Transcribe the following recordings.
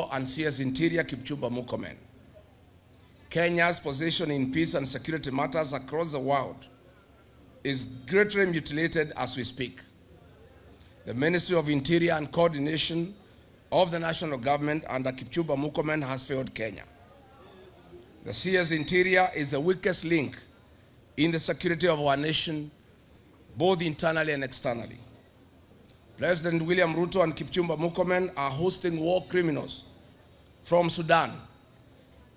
Ruto and CS Interior Kipchumba Murkomen. Kenya's position in peace and security matters across the world is greatly mutilated as we speak. The Ministry of Interior and Coordination of the national government under Kipchumba Murkomen has failed Kenya. The CS Interior is the weakest link in the security of our nation, both internally and externally. President William Ruto and Kipchumba Murkomen are hosting war criminals from Sudan,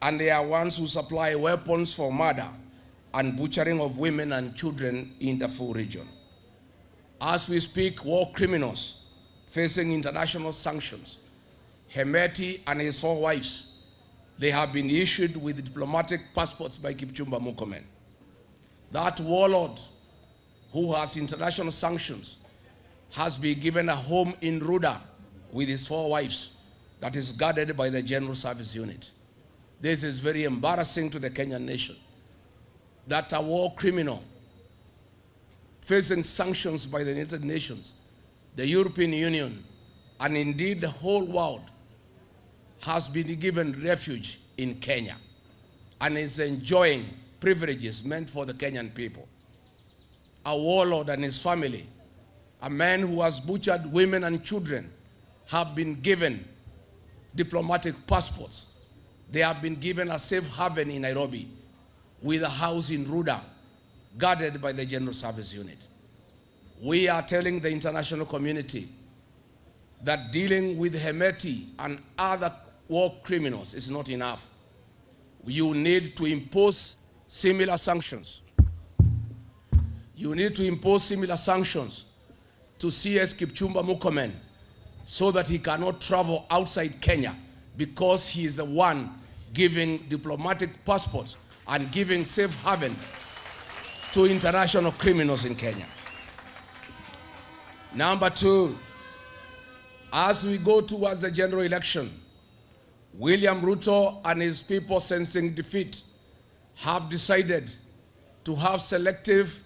and they are ones who supply weapons for murder and butchering of women and children in the Darfur region. As we speak, war criminals facing international sanctions, Hemeti and his 4 wives, they have been issued with diplomatic passports by Kipchumba Murkomen. That warlord who has international sanctions has been given a home in Runda with his 4 wives that is guarded by the General Service Unit. This is very embarrassing to the Kenyan nation, that a war criminal facing sanctions by the United Nations, the European Union, and indeed the whole world has been given refuge in Kenya and is enjoying privileges meant for the Kenyan people. A warlord and his family, a man who has butchered women and children, have been given diplomatic passports. They have been given a safe haven in Nairobi with a house in Runda, guarded by the General Service Unit. We are telling the international community that dealing with Hemeti and other war criminals is not enough. You need to impose similar sanctions. You need to impose similar sanctions to CS Kipchumba Murkomen so that he cannot travel outside Kenya, because he is the one giving diplomatic passports and giving safe haven to international criminals in Kenya. Number 2, as we go towards the general election, William Ruto and his people, sensing defeat, have decided to have selective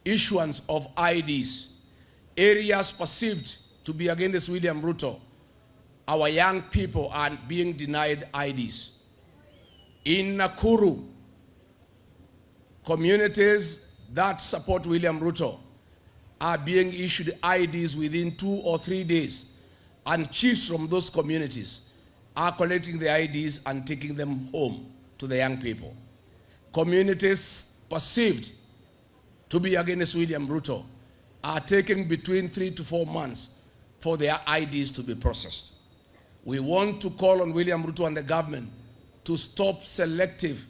issuance of IDs. Areas perceived to be against William Ruto, our young people are being denied IDs. In Nakuru, communities that support William Ruto are being issued IDs within 2 or 3 days, and chiefs from those communities are collecting the IDs and taking them home to the young people. Communities perceived to be against William Ruto are taking between 3 to 4 months for their IDs to be processed. We want to call on William Ruto and the government to stop selective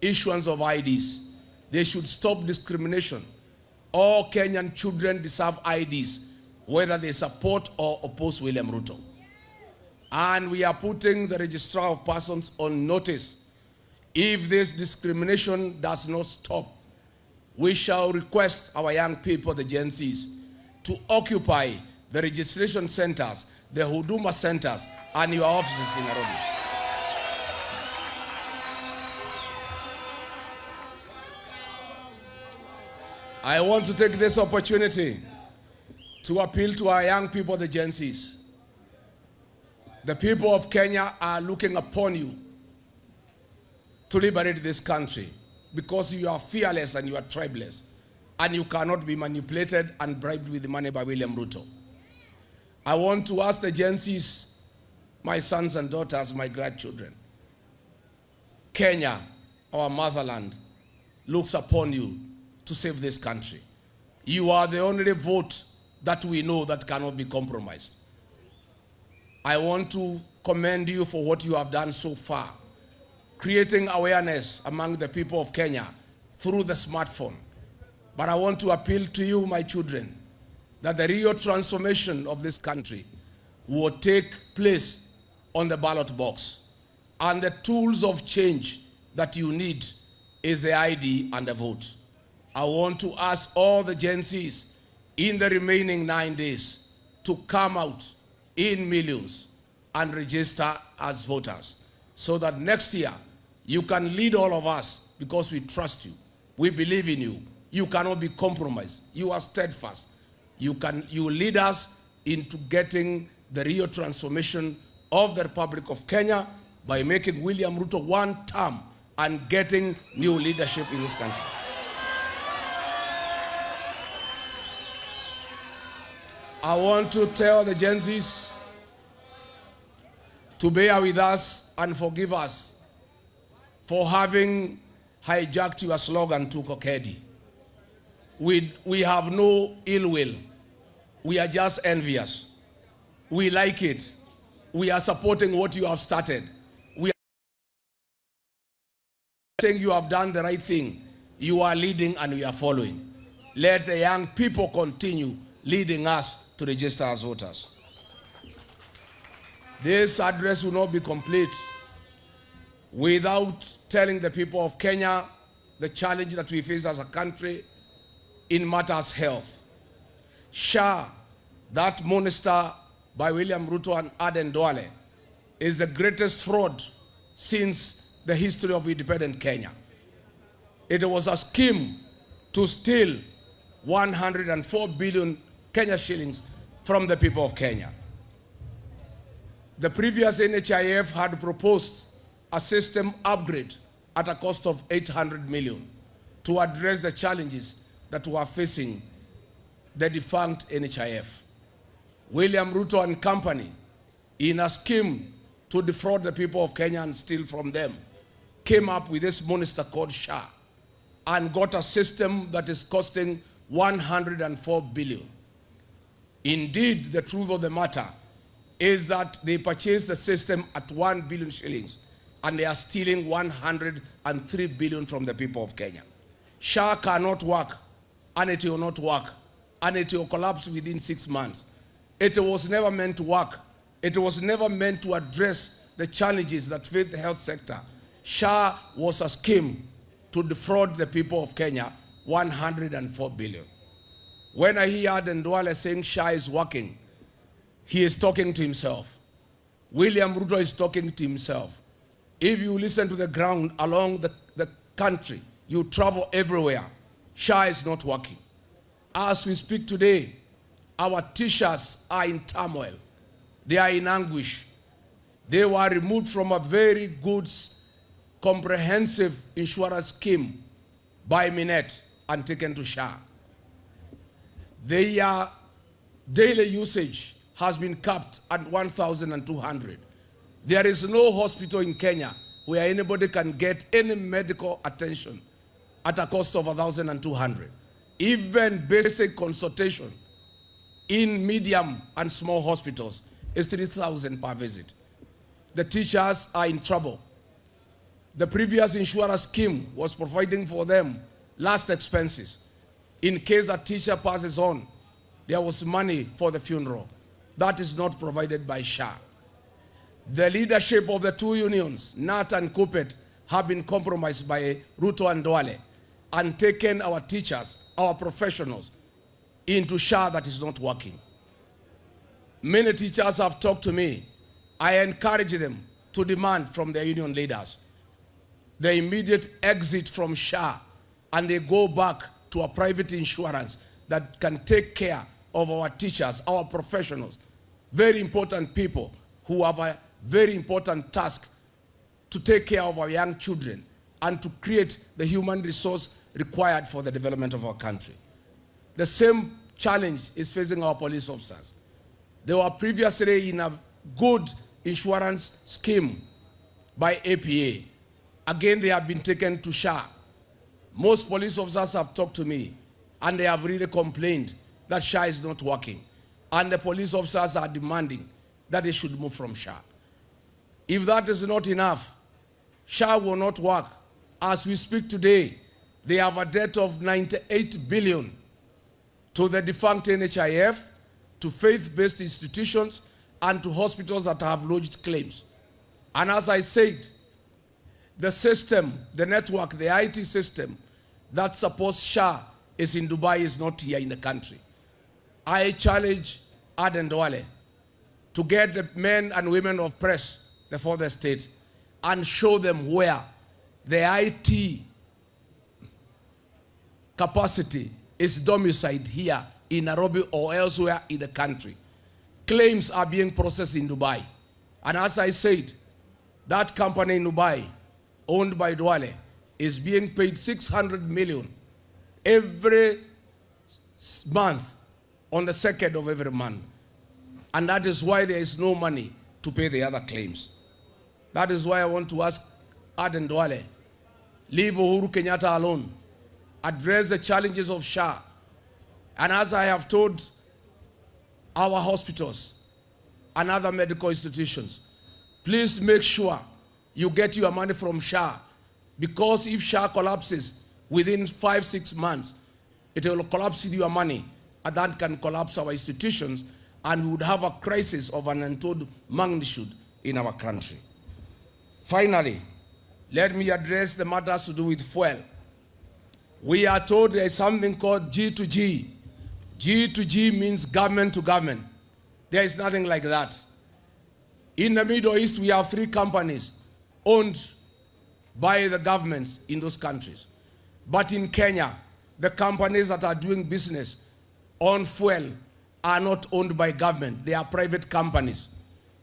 issuance of IDs. They should stop discrimination. All Kenyan children deserve IDs, whether they support or oppose William Ruto. And we are putting the Registrar of Persons on notice. If this discrimination does not stop, we shall request our young people, the Gen Zs, to occupy the registration centers, the Huduma centers, and your offices in Nairobi. I want to take this opportunity to appeal to our young people, the Gen Zs. The people of Kenya are looking upon you to liberate this country, because you are fearless and you are tribeless, and you cannot be manipulated and bribed with money by William Ruto. I want to ask the Gen Zs, my sons and daughters, my grandchildren, Kenya, our motherland, looks upon you to save this country. You are the only vote that we know that cannot be compromised. I want to commend you for what you have done so far, creating awareness among the people of Kenya through the smartphone. But I want to appeal to you, my children, that the real transformation of this country will take place on the ballot box. And the tools of change that you need is the ID and the vote. I want to ask all the Gen Zs in the remaining 9 days to come out in millions and register as voters, so that next year you can lead all of us, because we trust you. We believe in you. You cannot be compromised. You are steadfast. You lead us into getting the real transformation of the Republic of Kenya by making William Ruto one term and getting new leadership in this country. I want to tell the Gen Zs to bear with us and forgive us for having hijacked your slogan to Kokedi. We have no ill will. We are just envious. We like it. We are supporting what you have started. We are saying you have done the right thing. You are leading and we are following. Let the young people continue leading us to register as voters. This address will not be complete without telling the people of Kenya the challenge that we face as a country in matters health. SHA, that monster by William Ruto and Aden Duale, is the greatest fraud since the history of independent Kenya. It was a scheme to steal 104 billion Kenya shillings from the people of Kenya. The previous NHIF had proposed a system upgrade at a cost of 800 million to address the challenges that were facing the defunct NHIF. William Ruto and company, in a scheme to defraud the people of Kenya and steal from them, came up with this monster called SHA and got a system that is costing 104 billion. Indeed, the truth of the matter is that they purchased the system at 1 billion shillings and they are stealing 103 billion from the people of Kenya. SHA cannot work and it will not work and it will collapse within 6 months. It was never meant to work. It was never meant to address the challenges that face the health sector. SHA was a scheme to defraud the people of Kenya 104 billion. When I hear Aden Duale saying SHA is working, he is talking to himself. William Ruto is talking to himself. If you listen to the ground along the country, you travel everywhere, SHA is not working. As we speak today, our teachers are in turmoil. They are in anguish. They were removed from a very good, comprehensive insurance scheme by Minet and taken to SHA. Their daily usage has been capped at 1,200. There is no hospital in Kenya where anybody can get any medical attention at a cost of 1,200. Even basic consultation in medium and small hospitals is 3,000 per visit. The teachers are in trouble. The previous insurance scheme was providing for them last expenses. In case a teacher passes on, there was money for the funeral. That is not provided by SHA. The leadership of the two unions, NAT and KUPPET, have been compromised by Ruto and Duale and taken our teachers, our professionals, into SHA that is not working. Many teachers have talked to me. I encourage them to demand from their union leaders the immediate exit from SHA and they go back to a private insurance that can take care of our teachers, our professionals, very important people who have a very important task to take care of our young children and to create the human resource required for the development of our country. The same challenge is facing our police officers. They were previously in a good insurance scheme by APA. Again, they have been taken to SHA. Most police officers have talked to me and they have really complained that SHA is not working. And the police officers are demanding that they should move from SHA. If that is not enough, SHA will not work. As we speak today, they have a debt of 98 billion to the defunct NHIF, to faith-based institutions, and to hospitals that have lodged claims. And as I said, the system, the network, the IT system that supports SHA is in Dubai, is not here in the country. I challenge Aden Duale to get the men and women of press before the state and show them where the IT capacity is domiciled here in Nairobi or elsewhere in the country. Claims are being processed in Dubai. And as I said, that company in Dubai, owned by Duale, is being paid 600 million every month on the 2nd of every month. And that is why there is no money to pay the other claims. That is why I want to ask Aden Duale, leave Uhuru Kenyatta alone, address the challenges of SHA. And as I have told our hospitals and other medical institutions, please make sure you get your money from SHA, because if SHA collapses within 5-6 months, it will collapse with your money, and that can collapse our institutions, and we would have a crisis of an untold magnitude in our country. Finally, let me address the matters to do with fuel. We are told there is something called G2G. G2G means government to government. There is nothing like that. In the Middle East, we have 3 companies owned by the governments in those countries. But in Kenya, the companies that are doing business on fuel are not owned by government. They are private companies.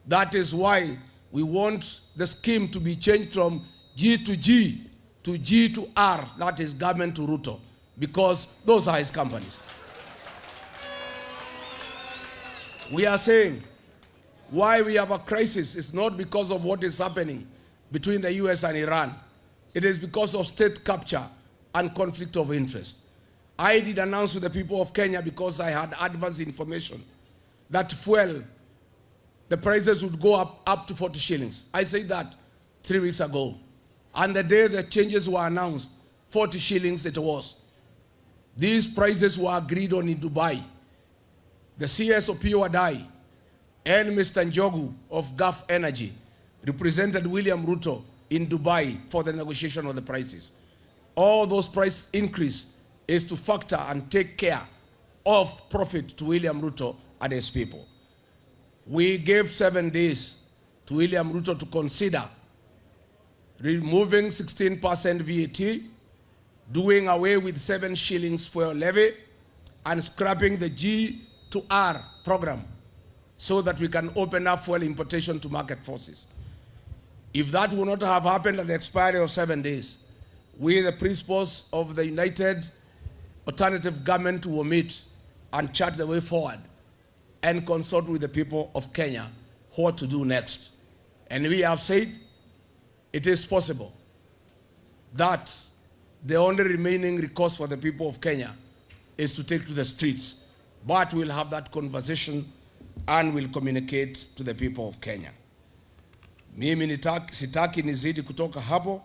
That is why we want the scheme to be changed from G to G to G to R, that is government to Ruto, because those are his companies. We are saying why we have a crisis is not because of what is happening between the US and Iran. It is because of state capture and conflict of interest. I did announce to the people of Kenya, because I had advance information, that fuel, the prices would go up to 40 shillings. I said that 3 weeks ago. And the day the changes were announced, 40 shillings it was. These prices were agreed on in Dubai. The CSOP Wadai and Mr. Njogu of Gulf Energy represented William Ruto in Dubai for the negotiation of the prices. All those price increase is to factor and take care of profit to William Ruto and his people. We gave 7 days to William Ruto to consider removing 16% VAT, doing away with 7 shillings fuel levy, and scrapping the G to R program so that we can open up fuel importation to market forces. If that would not have happened at the expiry of 7 days, we, the principals of the United Alternative Government, will meet and chart the way forward and consult with the people of Kenya what to do next. And we have said it is possible that the only remaining recourse for the people of Kenya is to take to the streets. But we'll have that conversation and we'll communicate to the people of Kenya. Mimi sitaki nizidi kutoka hapo,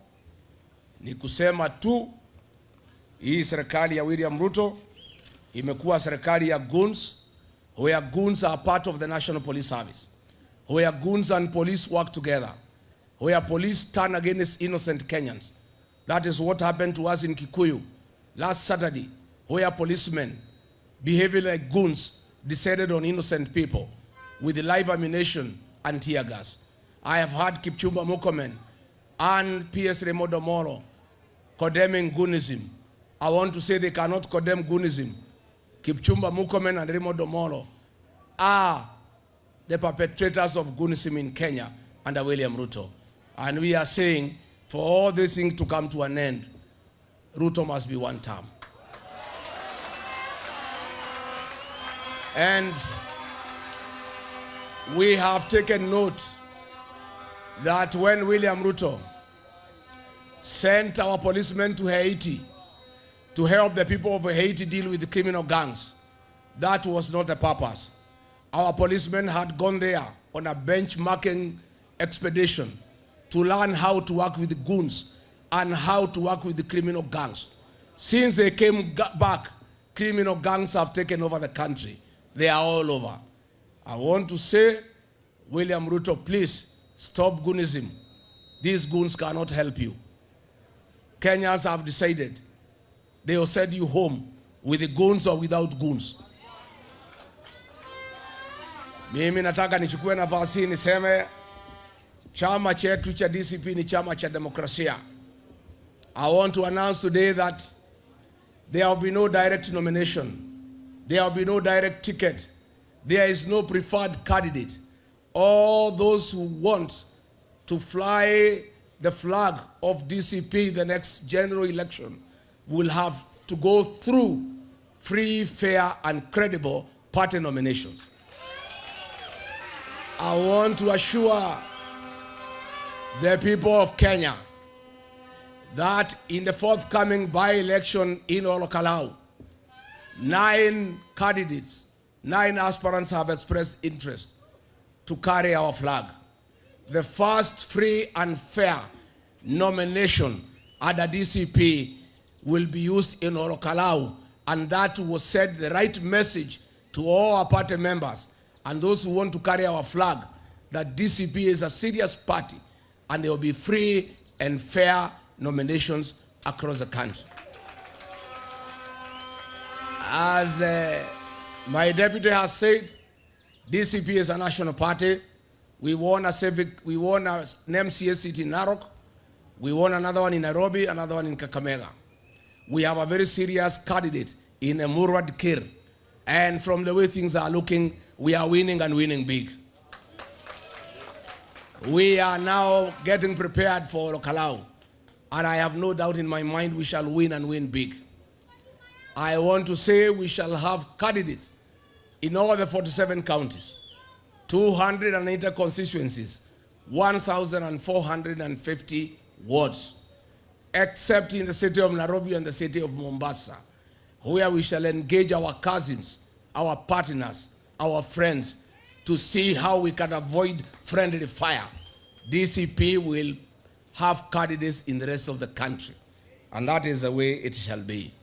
ni kusema tu hii serikali ya William Ruto imekuwa serikali ya goons, where goons are part of the National Police Service, where goons and police work together, where police turn against innocent Kenyans. That is what happened to us in Kikuyu last Saturday, where policemen behaving like goons decided on innocent people with live ammunition and tear gas. I have heard Kipchumba Murkomen and PS Remodo Moro condemning goonism. I want to say they cannot condemn goonism. Kipchumba Murkomen and Remodo Moro are the perpetrators of goonism in Kenya under William Ruto. And we are saying, for all these things to come to an end, Ruto must be one term. And we have taken note that when William Ruto sent our policemen to Haiti to help the people of Haiti deal with the criminal gangs, that was not the purpose. Our policemen had gone there on a benchmarking expedition to learn how to work with the goons and how to work with the criminal gangs. Since they came back, criminal gangs have taken over the country. They are all over. I want to say, William Ruto, please stop goonism. These goons cannot help you. Kenyans have decided they will send you home with the goons or without goons. Mimi nataka nichukue nafasi niseme chama chetu cha DCP ni chama cha demokrasia. I want to announce today that there will be no direct nomination. There will be no direct ticket. There is no preferred candidate. all those who want to fly the flag of DCP the next general election will have to go through free, fair, and credible party nominations. I want to assure the people of Kenya that in the forthcoming by-election in Olokalau, 9 candidates, 9 aspirants have expressed interest to carry our flag. The first free and fair nomination at the DCP will be used in Olokalau, and that will send the right message to all our party members and those who want to carry our flag that DCP is a serious party and there will be free and fair nominations across the country. As my deputy has said, DCP is a national party. We won an MCA seat in Narok. We won another one in Nairobi, another one in Kakamega. We have a very serious candidate in Murwad Kir. And from the way things are looking, we are winning and winning big. We are now getting prepared for Olokalau. And I have no doubt in my mind we shall win and win big. I want to say we shall have candidates in all the 47 counties, 280 constituencies, 1,450 wards, except in the city of Nairobi and the city of Mombasa, where we shall engage our cousins, our partners, our friends, to see how we can avoid friendly fire. DCP will have candidates in the rest of the country, and that is the way it shall be.